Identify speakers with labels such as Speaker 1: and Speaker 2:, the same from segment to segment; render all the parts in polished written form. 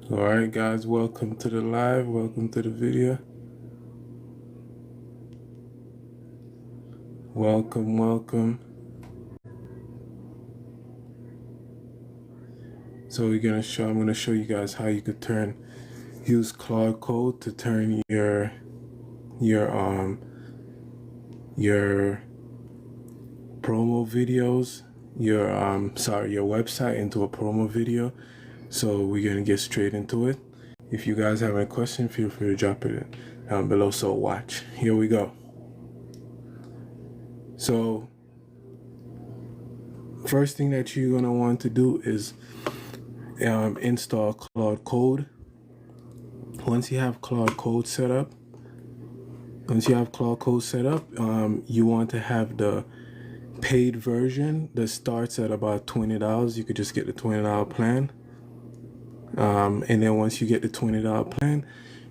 Speaker 1: Alright guys, welcome to the live, welcome to the video. Welcome. So I'm gonna show you guys how you could use Claude Code to turn your promo videos, your website into a promo video. So we're gonna get straight into it. If you guys have any question, feel free to drop it down below. So watch. Here we go. So first thing that you're gonna want to do is install Claude Code. Once you have Claude Code set up, you want to have the paid version that starts at about $20. You could just get the $20 plan. And then once you get the $20 plan,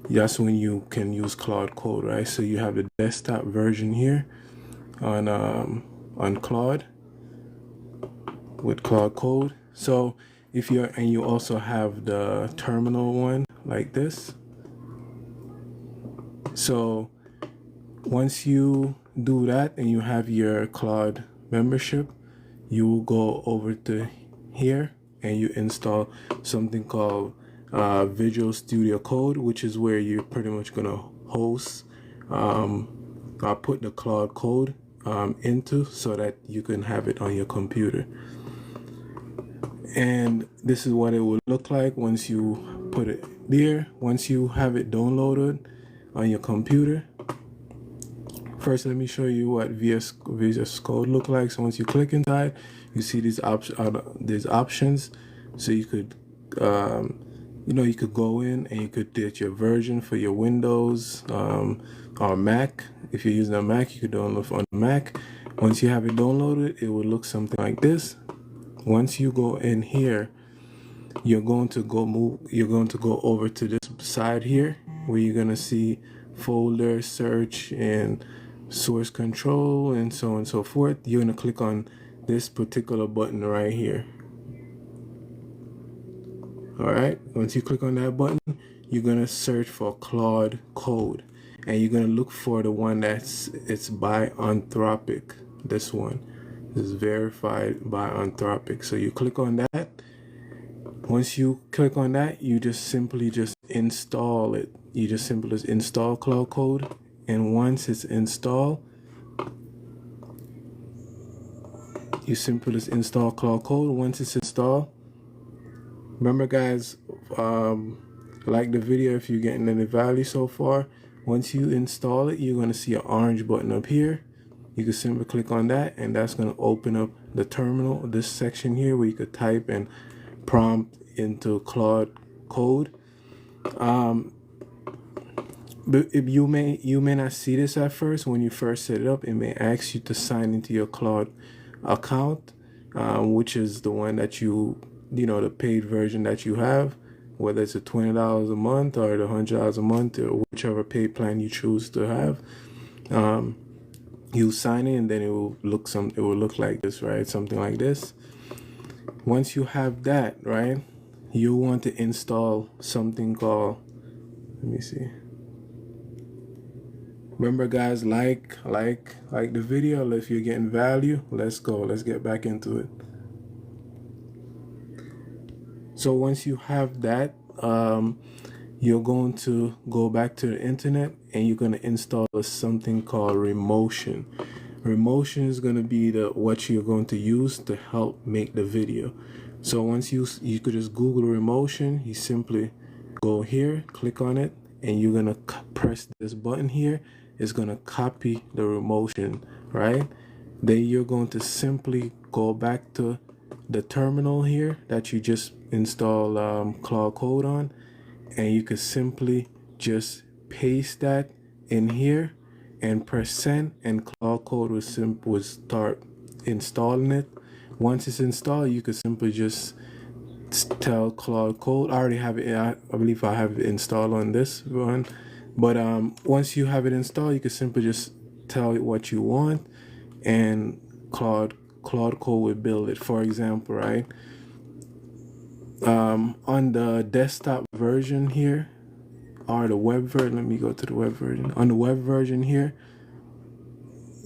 Speaker 1: that's when you can use Claude Code, right? So you have the desktop version here on Claude with Claude Code. So you also have the terminal one like this. So once you do that and you have your Claude membership, you will go over to here and you install something called Visual Studio Code, which is where you're pretty much gonna host put the Claude Code into, so that you can have it on your computer. And this is what it will look like once you put it there. Once you have it downloaded on your computer, first let me show you what VS Code look like. So once you click inside, you see these options. So you could you could go in and you could get your version for your Windows or Mac. If you're using a Mac, you could download on the Mac. Once you have it downloaded, it will look something like this. Once you go in here, you're going to go over to this side here where you're going to see folder, search, and source control, and so on and so forth. You're going to click on this particular button right here. Alright, once you click on that button, you're going to search for Claude Code, and you're going to look for the one it's by Anthropic. This one is verified by Anthropic. So you click on that. Once you click on that, you just simply install it. You just simply install Claude Code, and once it's installed, you simply just install Claude Code. Once it's installed, remember guys, like the video if you're getting any value so far. Once you install it, you're going to see an orange button up here. You can simply click on that, and that's going to open up the terminal, this section here where you could type and prompt into Claude Code. But if you may not see this at first. When you first set it up, it may ask you to sign into your Claude account, which is the one that the paid version that you have, whether it's a $20 a month or the $100 a month, or whichever paid plan you choose to have. You sign in, and then it will look like this, right? Something like this. Once you have that, right, you want to install something called, let me see. Remember guys, like the video if you're getting value. Let's get back into it. So once you have that, you're going to go back to the internet and you're going to install something called Remotion. Remotion is going to be what you're going to use to help make the video. So once you could just Google Remotion. You simply go here, click on it, and you're going to press this button here. It's going to copy the Remotion, right? Then you're going to simply go back to the terminal here that you just installed Claude Code on, and you could simply just paste that in here and press send, and Claude Code will start installing it. Once it's installed, you could simply just tell Claude Code. I already have it. I believe I have it installed on this one. But once you have it installed, you can simply just tell it what you want, and Claude Code will build it. For example, right? On the desktop version here, or the web version, let me go to the web version. On the web version here,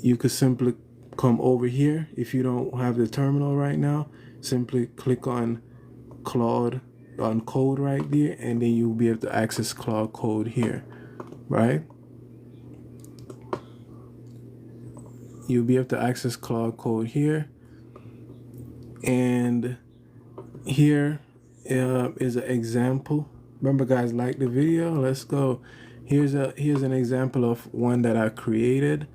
Speaker 1: you could simply come over here. If you don't have the terminal right now, simply click on Claude Code right there, and then you'll be able to access Claude Code here, right? You'll be able to access Claude Code here, and here is an example. Remember, guys, like the video. Let's go. Here's an example of one that I created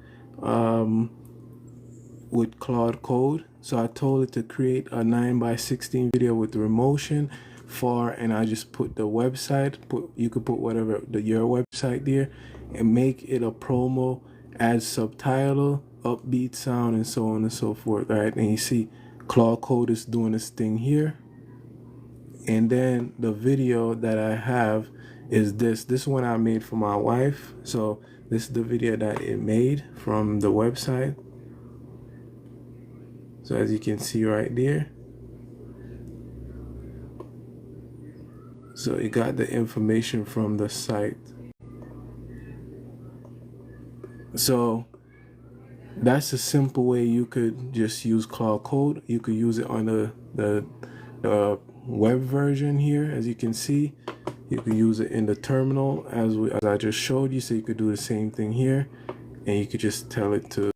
Speaker 1: with Claude Code. So I told it to create a 9:16 video with remotion for, and I just put the website. You could put whatever your website there, and make it a promo, add subtitle, upbeat sound, and so on and so forth. Right, and you see Claude Code is doing this thing here. And then the video that I have is this one I made for my wife. So this is the video that it made from the website. So as you can see right there, so it got the information from the site. So that's a simple way you could just use Claude Code. You could use it on the web version here. As you can see, you could use it in the terminal as I just showed you. So you could do the same thing here, and you could just tell it to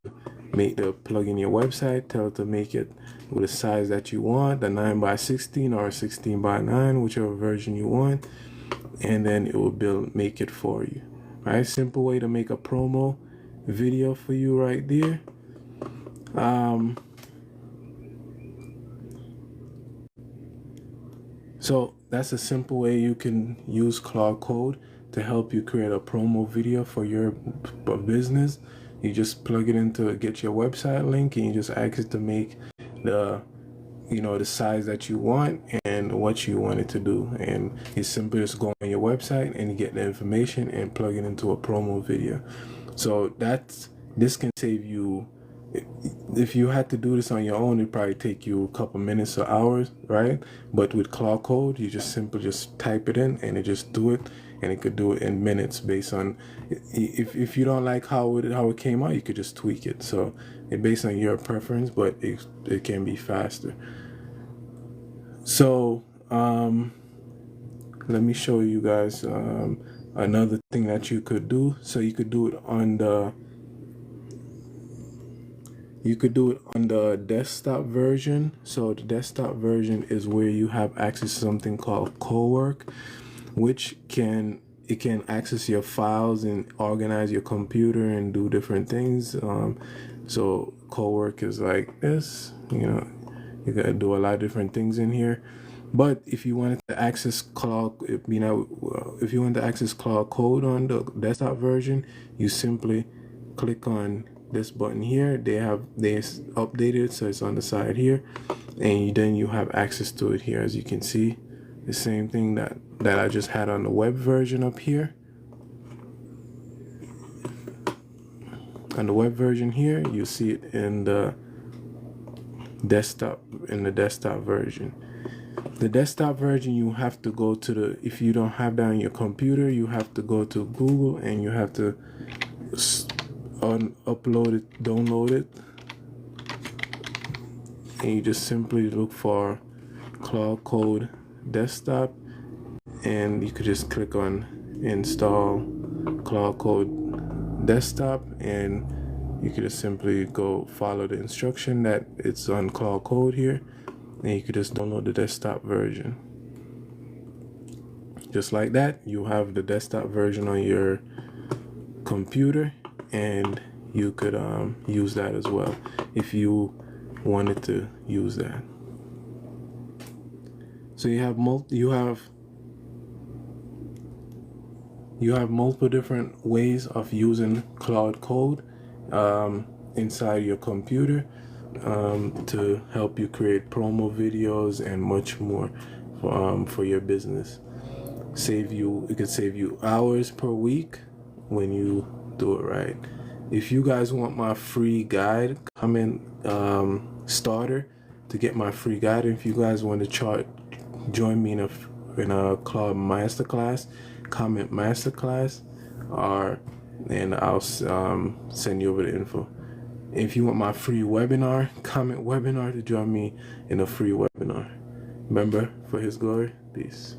Speaker 1: plug in your website, tell it to make it with a size that you want, the 9:16 or 16:9, whichever version you want, and then it will make it for you. Right, simple way to make a promo video for you right there. So that's a simple way you can use Claude Code to help you create a promo video for your business. You just plug it into get your website link, and you just ask it to make the size that you want and what you want it to do. And you simply just go on your website and you get the information and plug it into a promo video. So this can save you. If you had to do this on your own, it'd probably take you a couple minutes or hours, right? But with Claude Code, you just simply just type it in and it just do it, and it could do it in minutes based on, if you don't like how it came out, you could just tweak it. So it based on your preference, but it can be faster. So let me show you guys another thing that you could do. So you could do it on the desktop version. So the desktop version is where you have access to something called Cowork, which can access your files and organize your computer and do different things. So Cowork is like this. You gotta do a lot of different things in here. But if you wanted to access if you want to access Claude Code on the desktop version, you simply click on this button here. They updated it, so it's on the side here, and then you have access to it here. As you can see, the same thing that I just had on the web version up here. On the web version here, you see it in the desktop version. The desktop version, you have to go to if you don't have that on your computer, you have to go to Google and you have to upload it, download it, and you just simply look for Claude Code desktop, and you could just click on install Claude Code desktop, and you could just simply go follow the instruction that it's on Claude Code here, and you could just download the desktop version. Just like that, you have the desktop version on your computer, and you could use that as well if you wanted to use that. So you have multiple different ways of using Claude Code inside your computer to help you create promo videos and much more for your business. It could save you hours per week when you do it right. If you guys want my free guide, comment starter to get my free guide. If you guys want to join me in a Claude masterclass, comment masterclass, or and I'll send you over the info. If you want my free webinar, comment webinar to join me in a free webinar. Remember, for His glory, peace.